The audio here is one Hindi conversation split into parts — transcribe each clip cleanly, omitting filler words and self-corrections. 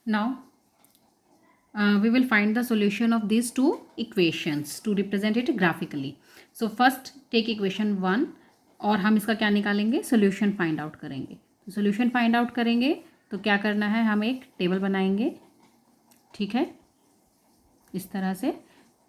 Now we will find the solution of these two equations to represent it graphically. So first take equation 1 और हम इसका क्या निकालेंगे, सोल्यूशन फाइंड आउट करेंगे. तो सोल्यूशन फाइंड आउट करेंगे तो क्या करना है, हम एक टेबल बनाएंगे, ठीक है, इस तरह से.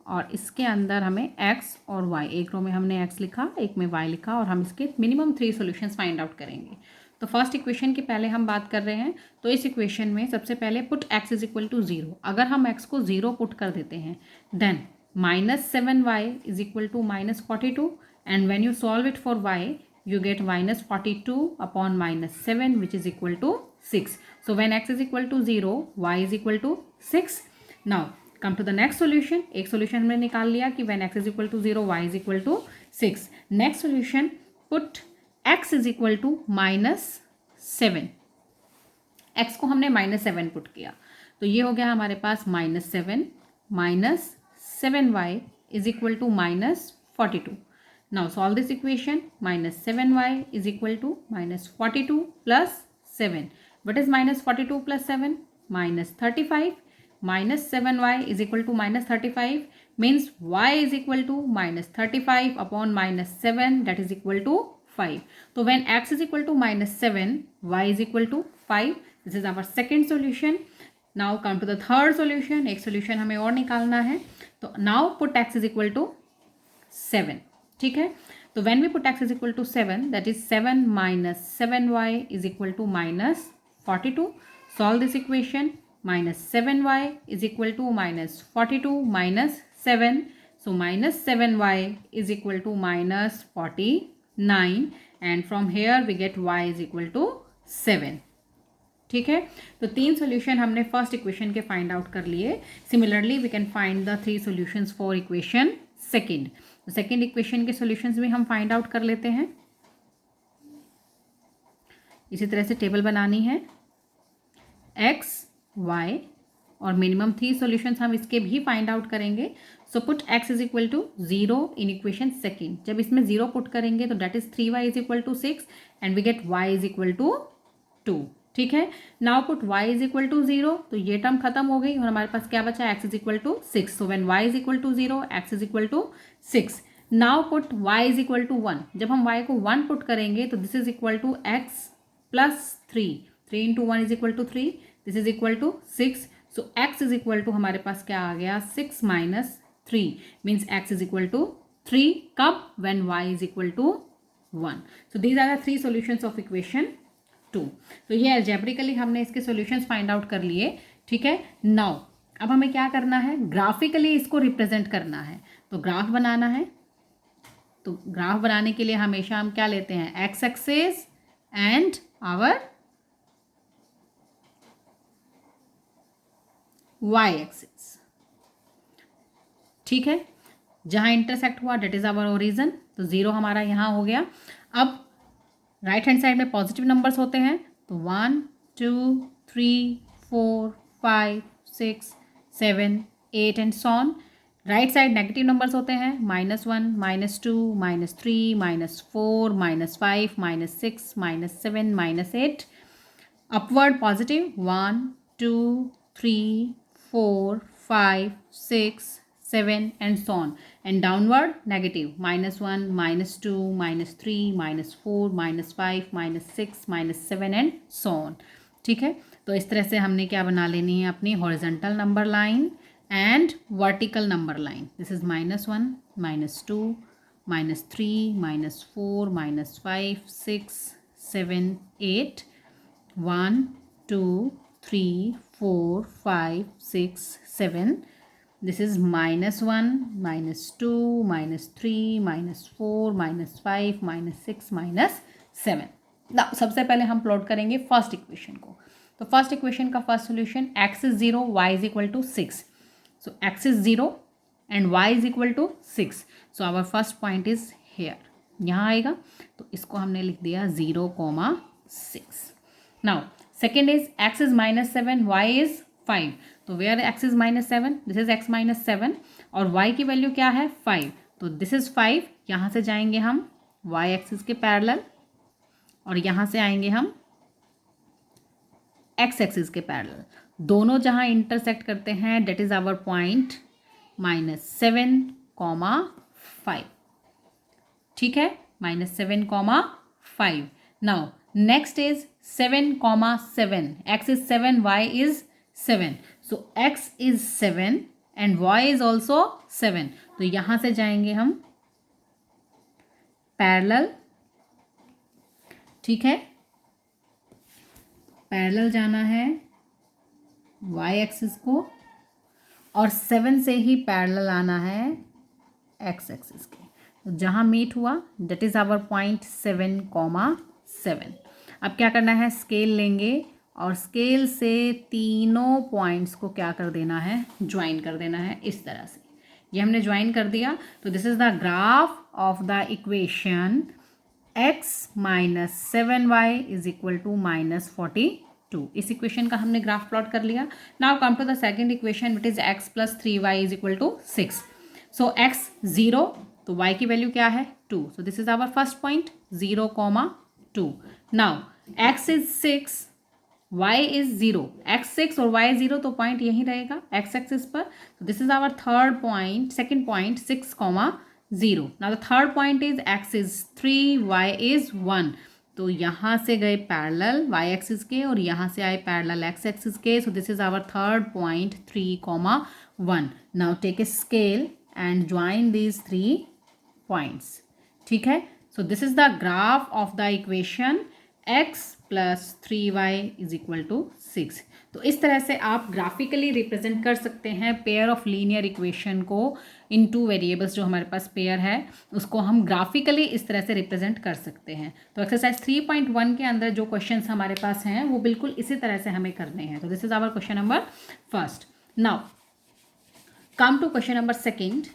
और इसके अंदर हमें x और y, एक रो में हमने x लिखा, एक में y लिखा, और हम इसके मिनिमम 3 सॉल्यूशंस फाइंड आउट करेंगे. तो फर्स्ट इक्वेशन की पहले हम बात कर रहे हैं. तो इस इक्वेशन में सबसे पहले put x is equal to 0. अगर हम x को 0 पुट कर देते हैं then -7y is equal to -42, and when you solve it for y you get -42 upon -7 which is equal to 6. So when x is equal to 0, y is equal to 6. Now come to the next solution. एक solution हमने निकाल लिया कि when x is equal to 0, y is equal to 6. Next solution, put x is equal to -7. x को हमने -7 पुट किया तो ये हो गया हमारे पास -7 -7y is equal to -42. Now solve this equation. -7y is equal to -42 plus 7. What is -42 plus 7? -35. -7y is equal to -35 means y is equal to -35 upon -7, that is equal to 5. So when x is equal to -7, y is equal to 5. This is our second solution. Now come to the third solution. एक solution हमें और निकालना है. तो now put x is equal to 7. ठीक है. तो when we put x is equal to 7, that is 7 minus 7y is equal to -42. Solve this equation. -7y is equal to -42 minus 7. So -7y is equal to -49, and from here we get y is equal to 7. ठीक है. तो 3 सॉल्यूशन हमने फर्स्ट इक्वेशन के फाइंड आउट कर लिए. Similarly we can find the 3 solutions for equation second. तो सेकेंड इक्वेशन के सॉल्यूशंस भी हम फाइंड आउट कर लेते हैं. इसी तरह से टेबल बनानी है, x y, और मिनिमम 3 सॉल्यूशंस हम इसके भी फाइंड आउट करेंगे. So put x is equal to 0 in equation second. जब इसमें 0 पुट करेंगे तो that is 3y is equal to 6, and we get y is equal to 2. ठीक है. Now put y is equal to 0, तो ये टर्म खत्म हो गई और हमारे पास क्या बचा, x is equal to 6. So when y is equal to 0, x is equal to 6. Now put y is equal to 1. जब हम y को 1 पुट करेंगे तो this is equal to x plus 3. 3 into 1 is equal to 3. This is equal to 6. So x is equal to हमारे पास क्या आ गया, 6 minus 3 means x is equal to 3. कब, when y is equal to 1. So these are the 3 solutions of equation 2. तो ये अलजेब्रिकली हमने इसके सॉल्यूशंस फाइंड आउट कर लिए. ठीक है. नाउ अब हमें क्या करना है, ग्राफिकली इसको रिप्रेजेंट करना है. तो ग्राफ बनाना है. तो ग्राफ बनाने के लिए हमेशा हम क्या लेते हैं, x axis and our y axis. ठीक है. जहां इंटरसेक्ट हुआ डेट इज आवर ओरिजिन. तो 0 हमारा यहाँ हो गया. अब राइट हैंड साइड में पॉजिटिव नंबर्स होते हैं. तो 1 2 3 4 5 6 7 8 and so on. Right side negative numbers होते हैं, -1 -2 -3 -4 -5 -6 -7 -8. Upward positive 1 2 3 4 5 6 7 and so on. And downward negative -1 -2 -3 -4 -5 -6 -7 and so on. ठीक है. तो इस तरह से हमने क्या बना लेनी है, अपनी horizontal number line and vertical number line. This is -1 -2 -3 -4 -5 6 7 8 1 2 3 4 5 6 7. This is -1 -2 -3 -4 -5 -6 -7. ना सबसे पहले हम प्लॉट करेंगे फर्स्ट इक्वेशन को. तो फर्स्ट इक्वेशन का first solution, x is 0 y is equal to 6. So x is 0 and y is equal to 6. So our first point is here, यहाँ आएगा. तो इसको हमने लिख दिया 0,6. Now second is x is -7 y is 5. तो where x is -7, this is x -7 और y की वैल्यू क्या है 5. तो दिस इज 5. यहाँ से जाएंगे हम y एक्सिस के पैरेलल और यहाँ से आएंगे हम x एक्सिस के पैरेलल. दोनों जहाँ इंटरसेक्ट करते हैं डेट इज़ आवर पॉइंट -7, 5। ठीक है, -7, 5। Now next is 7, 7, x is 7, y is 7, so x is 7 and y is also 7। तो यहाँ से जाएंगे हम पैरेलल, ठीक है, पैरेलल जाना है y एक्सिस को, और 7 से ही पैरेलल आना है x एक्सिस के। तो जहाँ मीट हुआ दैट इज़ आवर पॉइंट 7, 7। अब क्या करना है, स्केल लेंगे और स्केल से तीनों पॉइंट्स को क्या कर देना है, ज्वाइन कर देना है इस तरह से। ये हमने ज्वाइन कर दिया। तो this is the graph of the equation x - 7y is equal to -42। इस इक्वेशन का हमने ग्राफ प्लॉट कर लिया। Now come to the second equation which is x + 3y is equal to 6। So x 0, तो y की वैल्यू क्या है 2। सो this is our first point 0, 2। Now x is 6, y is 0, x 6 और y 0, तो पॉइंट यहीं रहेगा x एक्सिस पर। तो this is our third point, second point 6, 0। Now the third point is x is 3, y is 1। तो यहाँ से गए पैरेलल y एक्सिस के और यहाँ से आए पैरेलल x एक्सिस के। So this is our third point 3, 1। Now take a scale and join these 3 points. ठीक है, so this is the graph of the equation x + 3y is equal to 6। तो इस तरह से आप ग्राफिकली रिप्रेजेंट कर सकते हैं पेयर ऑफ लीनियर इक्वेशन को इन 2 वेरिएबल्स। जो हमारे पास पेयर है उसको हम ग्राफिकली इस तरह से रिप्रेजेंट कर सकते हैं। तो एक्सरसाइज 3.1 के अंदर जो क्वेश्चंस हमारे पास हैं वो बिल्कुल इसी तरह से हमें करने हैं। तो this is our question number first. Now come to question number second.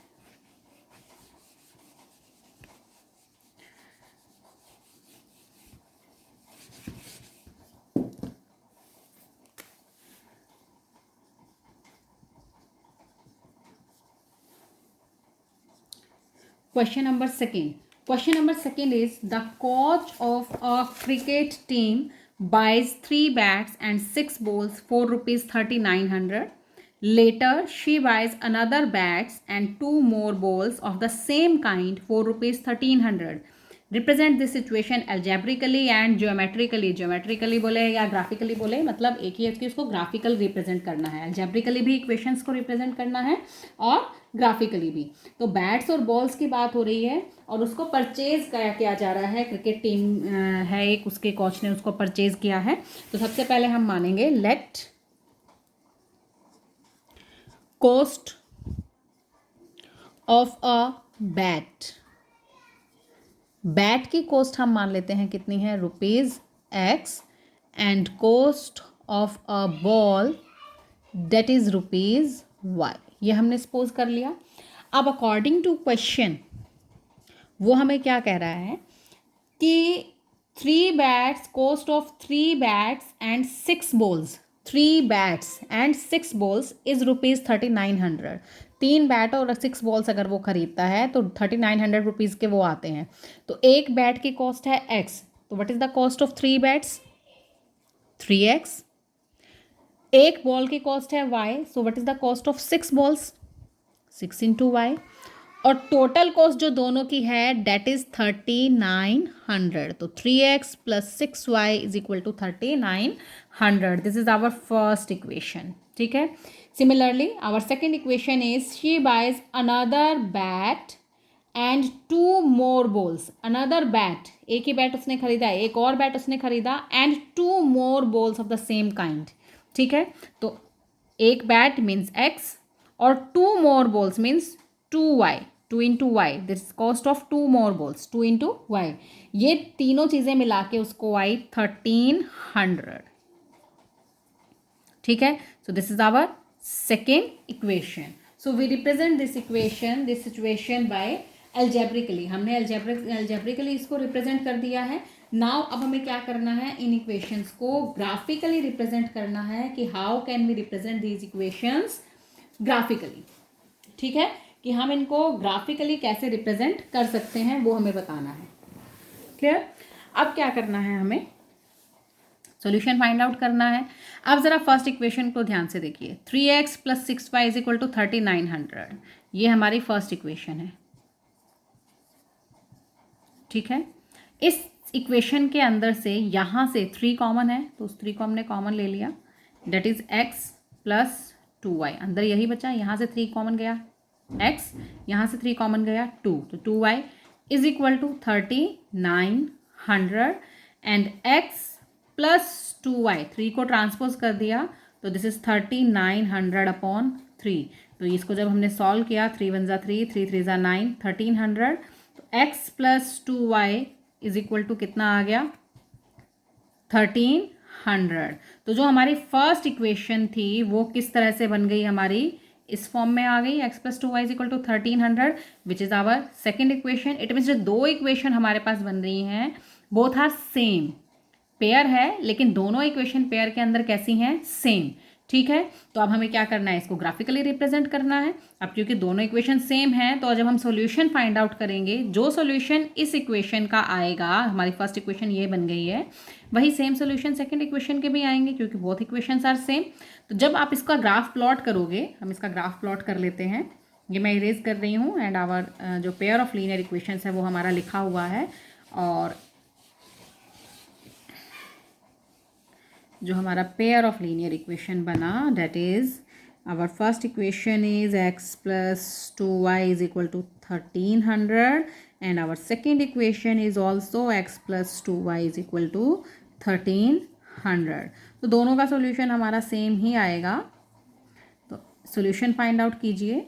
Question number second. Question number second is the coach of a cricket team buys 3 bats and 6 balls for rupees 3900. Later, she buys another bats and 2 more balls of the same kind for rupees 1300. Represent this situation algebraically and geometrically. Geometrically बोले या ग्राफिकली बोले, मतलब एक ही है कि उसको ग्राफिकल रिप्रेजेंट करना है। एल्जेब्रिकली भी इक्वेशंस को रिप्रेजेंट करना है और ग्राफिकली भी। तो बैट्स और बॉल्स की बात हो रही है और उसको परचेज किया जा रहा है। क्रिकेट टीम है एक, उसके कोच ने उसको परचेज किया है। तो सबसे पहले हम मानेंगे let cost of a bat. Bat की कॉस्ट हम मान लेते हैं कितनी है, ₹X, and cost of a ball that is ₹Y। ये हमने सपोज कर लिया। अब अकॉर्डिंग टू क्वेश्चन वो हमें क्या कह रहा है कि 3 bats, cost of 3 bats and 6 balls, 3 bats and 6 balls is ₹3900। 3 bat और 6 बॉल्स अगर वो खरीदता है तो 3900 रुपीज़ के वो आते हैं। तो एक बैट की कॉस्ट है x, तो what is the cost of 3 bats, 3x। एक बॉल की कॉस्ट है y, so what is the cost of 6 balls, 6 × y। और टोटल कॉस्ट जो दोनों की है डेट इज 3900। तो 3x + 6y is equal to 3900। This is our first equation. ठीक है, similarly our second equation is she buys another bat and 2 more balls. Another bat, एक ही बैट उसने खरीदा, एक और बैट उसने खरीदा, and 2 more balls of the same kind. ठीक है, तो एक बैट मीन्स x और 2 more balls means 2y, 2 × y। This cost of 2 more balls, 2 × y। ये तीनों चीज़ें मिला के उसको आई 1300। ठीक है, so this is our second equation. So we represent this equation, this situation by algebraically. हमने एल्जेब्रिकली इसको रिप्रेजेंट कर दिया है। नाउ अब हमें क्या करना है, इन इक्वेशंस को ग्राफिकली रिप्रेजेंट करना है कि how can we represent these equations graphically. ठीक है, कि हम इनको ग्राफिकली कैसे रिप्रेजेंट कर सकते हैं वो हमें बताना है। क्लियर? अब क्या करना है हमें, सॉल्यूशन फाइंड आउट करना है। अब ज़रा फर्स्ट इक्वेशन को ध्यान से देखिए, 3x + 6y = 3900, ये हमारी फर्स्ट इक्वेशन है। ठीक है, इस इक्वेशन के अंदर से यहाँ से 3 कॉमन है, तो उस 3 को हमने कॉमन ले लिया, डेट इज़ x + 2y, अंदर यही बचा, यहाँ से 3 कॉमन गया x, यहाँ से 3 कॉमन गया 2, तो 2y = 3900 एंड x + 2y, 3 को ट्रांसपोज कर दिया तो दिस इज़ 3900/3। तो इसको जब हमने सॉल्व किया, 3 × 1 = 3, 3 × 3 = 9, 1300, तो x + 2y = कितना आ गया, 1300। तो जो हमारी फर्स्ट इक्वेशन थी वो किस तरह से बन गई, हमारी इस फॉर्म में आ गई, x + 2y = 1300 which is our second equation. It means जो दो इक्वेशन हमारे पास बन रही हैं बोथ आर सेम, पेयर है लेकिन दोनों इक्वेशन पेयर के अंदर कैसी हैं, सेम। ठीक है, तो अब हमें क्या करना है, इसको ग्राफिकली रिप्रेजेंट करना है। अब क्योंकि दोनों इक्वेशन सेम हैं तो जब हम सॉल्यूशन फाइंड आउट करेंगे, जो सॉल्यूशन इस इक्वेशन का आएगा, हमारी फर्स्ट इक्वेशन ये बन गई है, वही सेम सॉल्यूशन सेकंड इक्वेशन के भी आएंगे क्योंकि बोथ इक्वेशंस आर सेम। तो जब आप इसका ग्राफ प्लॉट करोगे, हम इसका ग्राफ प्लॉट कर लेते हैं, ये मैं इरेज कर रही हूँ एंड आवर जो पेयर ऑफ लीनियर इक्वेशंस है वो हमारा लिखा हुआ है, और जो हमारा पेयर ऑफ लीनियर इक्वेशन बना, that is our first equation is x + 2y = 1300 and our second equation is also x + 2y = 1300। तो दोनों का सॉल्यूशन हमारा सेम ही आएगा। तो सॉल्यूशन फाइंड आउट कीजिए,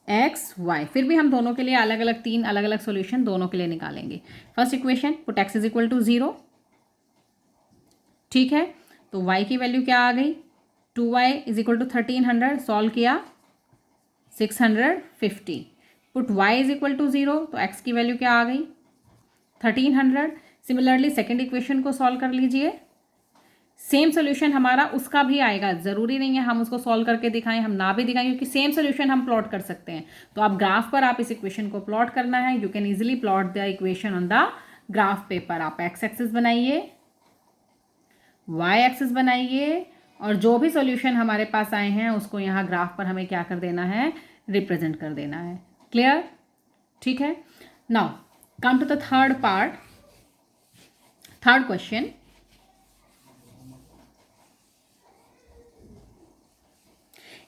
x y, फिर भी हम दोनों के लिए अलग अलग 3 अलग अलग सॉल्यूशन दोनों के लिए निकालेंगे। फर्स्ट इक्वेशन, पुट x = 0, ठीक है, तो y की वैल्यू क्या आ गई, 2y = 1300, सॉल्व किया 650, पुट y = 0, तो x की वैल्यू क्या आ गई, 1300। सिमिलरली सेकेंड इक्वेशन को सॉल्व कर लीजिए, सेम सोल्यूशन हमारा उसका भी आएगा, ज़रूरी नहीं है हम उसको सॉल्व करके दिखाएं, हम ना भी दिखाएं, क्योंकि सेम सोल्यूशन हम प्लॉट कर सकते हैं। तो आप ग्राफ पर आप इस इक्वेशन को प्लॉट करना है, you can easily plot the equation on the graph paper. आप एक्स एक्सिस बनाइए, वाई एक्सिस बनाइए, और जो भी सॉल्यूशन हमारे पास आए हैं उसको यहाँ ग्राफ पर हमें क्या कर देना है, रिप्रेजेंट कर देना है। क्लियर? ठीक है, now come to the third part, third question.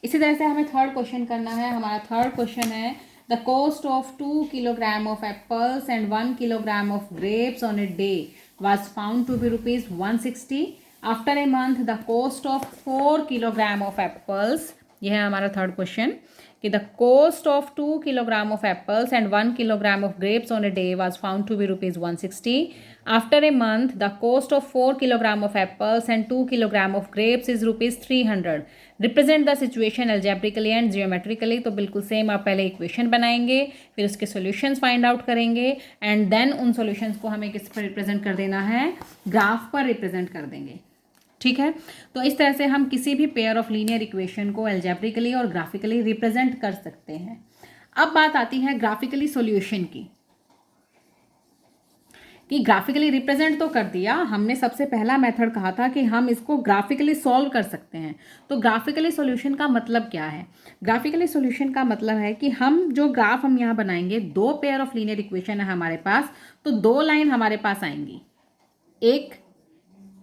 इसी तरह से हमें थर्ड क्वेश्चन करना है। हमारा थर्ड क्वेश्चन है, the cost of 2 kilogram of apples and 1 kilogram of grapes on a day was found to be ₹160. After a month, the cost of 4 kilogram of apples, यह है हमारा थर्ड क्वेश्चन, कि the cost of 2 kilogram of apples and 1 kilogram of grapes on a day was found to be ₹160. After a month, the cost of 4 kilogram of apples and 2 kilogram of grapes is ₹300. Represent the situation algebraically and geometrically. तो बिल्कुल सेम आप पहले इक्वेशन बनाएंगे, फिर उसके सॉल्यूशंस फाइंड आउट करेंगे, एंड देन उन सॉल्यूशंस को हमें किस पर रिप्रेजेंट कर देना है, ग्राफ पर रिप्रेजेंट कर देंगे। ठीक है, तो इस तरह से हम किसी भी पेयर ऑफ लीनियर इक्वेशन को एल्जेब्रिकली और ग्राफिकली रिप्रेजेंट कर सकते हैं। अब बात आती है ग्राफिकली सॉल्यूशन की, कि ग्राफिकली रिप्रेजेंट तो कर दिया हमने, सबसे पहला मेथड कहा था कि हम इसको ग्राफिकली सॉल्व कर सकते हैं। तो ग्राफिकली सॉल्यूशन का मतलब क्या है? ग्राफिकली सॉल्यूशन का मतलब है कि हम जो ग्राफ हम यहाँ बनाएंगे, दो पेयर ऑफ लीनियर इक्वेशन है हमारे पास, तो दो लाइन हमारे पास आएंगी, एक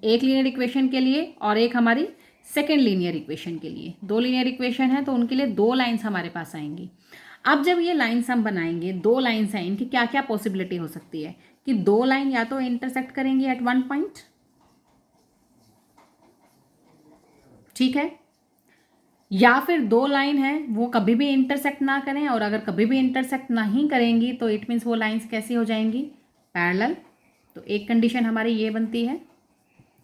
लीनियर इक्वेशन के लिए और एक हमारी सेकेंड लीनियर इक्वेशन के लिए। दो लीनियर इक्वेशन है तो उनके लिए दो लाइन्स हमारे पास आएंगी। अब जब ये लाइन्स हम बनाएंगे, दो लाइन्स हैं, इनकी क्या क्या पॉसिबिलिटी हो सकती है, कि दो लाइन या तो इंटरसेक्ट करेंगी एट वन पॉइंट, ठीक है, या फिर दो लाइन है वो कभी भी इंटरसेक्ट ना करें, और अगर कभी भी इंटरसेक्ट नहीं करेंगी तो इट मीन्स वो लाइन्स कैसी हो जाएंगी, पैरेलल। तो एक कंडीशन हमारी ये बनती है,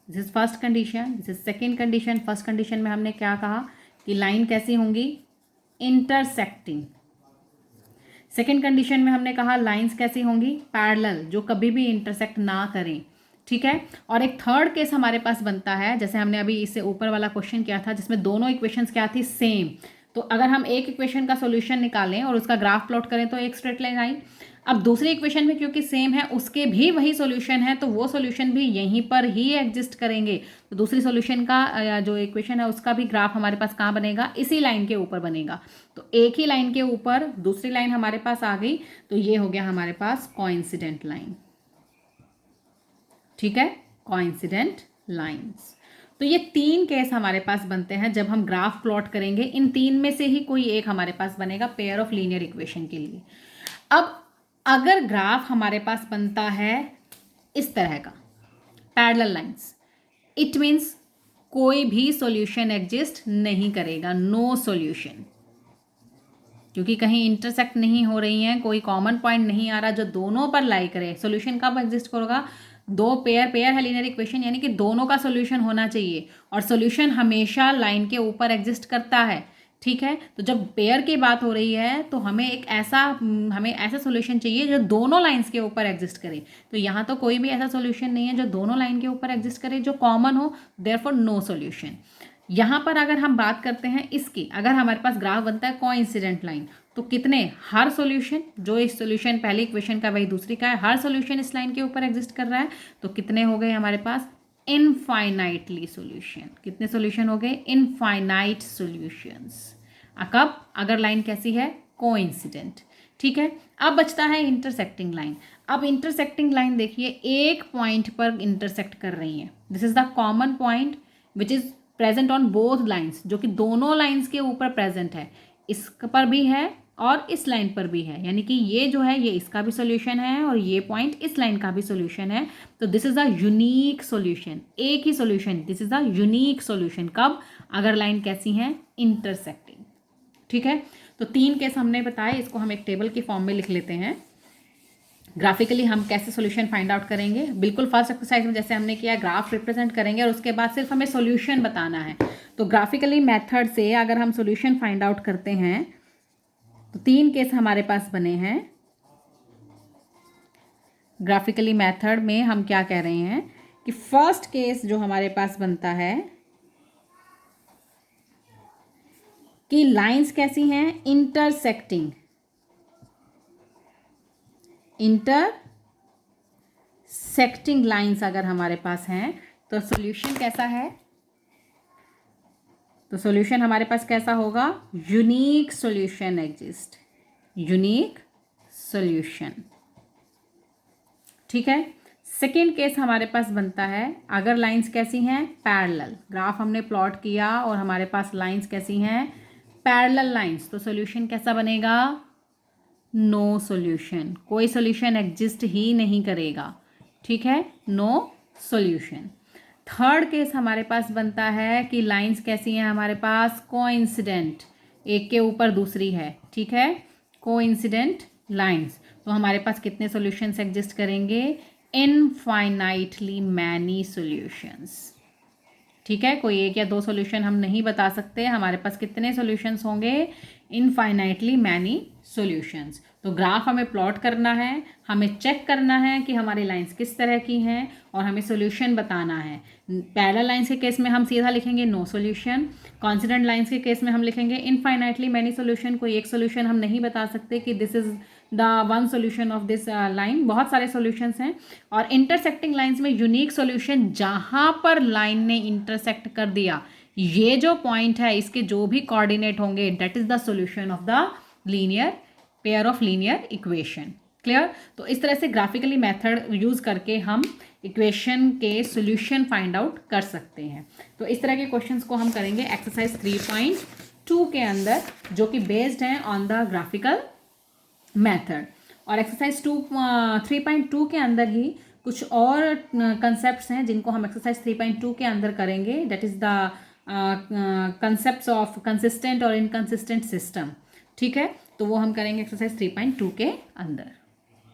this is first condition, this is second condition. First condition में हमने क्या कहा कि लाइन कैसी होंगी, इंटरसेक्टिंग। सेकेंड कंडीशन में हमने कहा लाइंस कैसी होंगी, पैरेलल, जो कभी भी इंटरसेक्ट ना करें। ठीक है, और एक थर्ड केस हमारे पास बनता है, जैसे हमने अभी इससे ऊपर वाला क्वेश्चन किया था जिसमें दोनों इक्वेशंस क्या थी, सेम। तो अगर हम एक इक्वेशन का सॉल्यूशन निकालें और उसका ग्राफ प्लॉट करें तो एक स्ट्रेट लाइन आई। अब दूसरी इक्वेशन में क्योंकि सेम है, उसके भी वही सॉल्यूशन है, तो वो सॉल्यूशन भी यहीं पर ही एग्जिस्ट करेंगे। तो दूसरी सॉल्यूशन का जो इक्वेशन है उसका भी ग्राफ हमारे पास कहाँ बनेगा, इसी लाइन के ऊपर बनेगा। तो एक ही लाइन के ऊपर दूसरी लाइन हमारे पास आ गई, तो ये हो गया हमारे पास कोइंसिडेंट लाइन। ठीक है, कोइंसिडेंट लाइंस। तो ये 3 केस हमारे पास बनते हैं जब हम ग्राफ प्लॉट करेंगे। इन 3 में से ही कोई एक हमारे पास बनेगा पेयर ऑफ लीनियर इक्वेशन के लिए। अब अगर ग्राफ हमारे पास बनता है इस तरह का पैरेलल लाइंस, इट मीन्स कोई भी सॉल्यूशन एग्जिस्ट नहीं करेगा, नो सॉल्यूशन, क्योंकि कहीं इंटरसेक्ट नहीं हो रही हैं, कोई कॉमन पॉइंट नहीं आ रहा जो दोनों पर लाई करे। सॉल्यूशन कब एग्जिस्ट करेगा, दो पेयर है लीनियर इक्वेशन, यानी कि दोनों का सॉल्यूशन होना चाहिए, और सॉल्यूशन हमेशा लाइन के ऊपर एग्जिस्ट करता है। ठीक है, तो जब पेयर की बात हो रही है तो हमें ऐसा सॉल्यूशन चाहिए जो दोनों लाइंस के ऊपर एग्जिस्ट करे। तो यहाँ तो कोई भी ऐसा सॉल्यूशन नहीं है जो दोनों लाइन के ऊपर एग्जिस्ट करे, जो कॉमन हो, देयरफॉर नो सॉल्यूशन। यहाँ पर अगर हम बात करते हैं इसकी, अगर हमारे पास ग्राफ बनता है कोइंसिडेंट लाइन, तो कितने, हर सॉल्यूशन, जो इस सॉल्यूशन पहली इक्वेशन का वही दूसरी का है, हर सॉल्यूशन इस लाइन के ऊपर एग्जिस्ट कर रहा है। तो कितने हो गए हमारे पास, इनफाइनाइटली सॉल्यूशन। कितने सॉल्यूशन हो गए, इनफाइनाइट सॉल्यूशंस। कब, अगर लाइन कैसी है, कोइंसिडेंट। ठीक है, अब बचता है इंटरसेक्टिंग लाइन। अब इंटरसेक्टिंग लाइन देखिए एक पॉइंट पर इंटरसेक्ट कर रही है। This is the common point which is present on both lines, जो कि दोनों लाइन्स के ऊपर प्रेजेंट है, इस पर भी है और इस लाइन पर भी है, यानी कि ये जो है ये इसका भी सॉल्यूशन है और ये पॉइंट इस लाइन का भी सॉल्यूशन है। तो this is a unique solution, एक ही solution, this is a unique solution. कब, अगर लाइन कैसी है, इंटरसेक्टिंग। ठीक है, तो 3 केस हमने बताए, इसको हम एक टेबल की फॉर्म में लिख लेते हैं। ग्राफिकली हम कैसे सॉल्यूशन फाइंड आउट करेंगे, बिल्कुल फर्स्ट एक्सरसाइज में जैसे हमने किया, ग्राफ रिप्रेजेंट करेंगे और उसके बाद सिर्फ हमें सॉल्यूशन बताना है। तो ग्राफिकली मेथड से अगर हम सॉल्यूशन फाइंड आउट करते हैं तो 3 केस हमारे पास बने हैं। ग्राफिकली मेथड में हम क्या कह रहे हैं कि फर्स्ट केस जो हमारे पास बनता है कि लाइंस कैसी हैं, इंटरसेक्टिंग लाइंस अगर हमारे पास हैं तो सॉल्यूशन कैसा है, तो सॉल्यूशन हमारे पास कैसा होगा, unique solution exist, unique solution. ठीक है, सेकेंड केस हमारे पास बनता है अगर लाइंस कैसी हैं, पैरेलल। ग्राफ हमने प्लॉट किया और हमारे पास लाइंस कैसी हैं, पैरेलल लाइंस, तो सॉल्यूशन कैसा बनेगा, नो सॉल्यूशन, कोई सॉल्यूशन एग्जिस्ट ही नहीं करेगा। ठीक है, नो सॉल्यूशन। थर्ड केस हमारे पास बनता है कि लाइंस कैसी हैं हमारे पास, कोइंसिडेंट, एक के ऊपर दूसरी है। ठीक है, कोइंसिडेंट लाइंस, तो हमारे पास कितने सॉल्यूशंस एग्जिस्ट करेंगे, इनफाइनाइटली मैनी सॉल्यूशंस। ठीक है, कोई एक या दो सॉल्यूशन हम नहीं बता सकते, हमारे पास कितने सॉल्यूशंस होंगे, इनफाइनाइटली मैनी सॉल्यूशंस। तो ग्राफ हमें प्लॉट करना है, हमें चेक करना है कि हमारी लाइंस किस तरह की हैं और हमें सॉल्यूशन बताना है। पैरेलल लाइंस के केस में हम सीधा लिखेंगे नो सॉल्यूशन, कॉन्सिडेंट लाइंस के केस में हम लिखेंगे इनफाइनाइटली मैनी सॉल्यूशन। कोई एक सॉल्यूशन हम नहीं बता सकते कि this is the one solution of this line, बहुत सारे सॉल्यूशंस हैं। और इंटरसेक्टिंग लाइंस में यूनिक सॉल्यूशन, जहाँ पर लाइन ने इंटरसेक्ट कर दिया, ये जो पॉइंट है इसके जो भी कोऑर्डिनेट होंगे, that is the solution of the linear pair of linear equation. Clear, तो इस तरह से ग्राफिकली मेथड यूज करके हम इक्वेशन के सॉल्यूशन फाइंड आउट कर सकते हैं। तो इस तरह के क्वेश्चंस को हम करेंगे एक्सरसाइज 3.2 के अंदर, जो कि बेस्ड हैं ऑन द ग्राफिकल मेथड। और एक्सरसाइज 3.2 के अंदर ही कुछ और कंसेप्ट्स हैं जिनको हम एक्सरसाइज 3.2 के अंदर करेंगे, that is the concepts of consistent और इनकंसिस्टेंट सिस्टम। ठीक है, तो वो हम करेंगे एक्सरसाइज 3.2 के अंदर।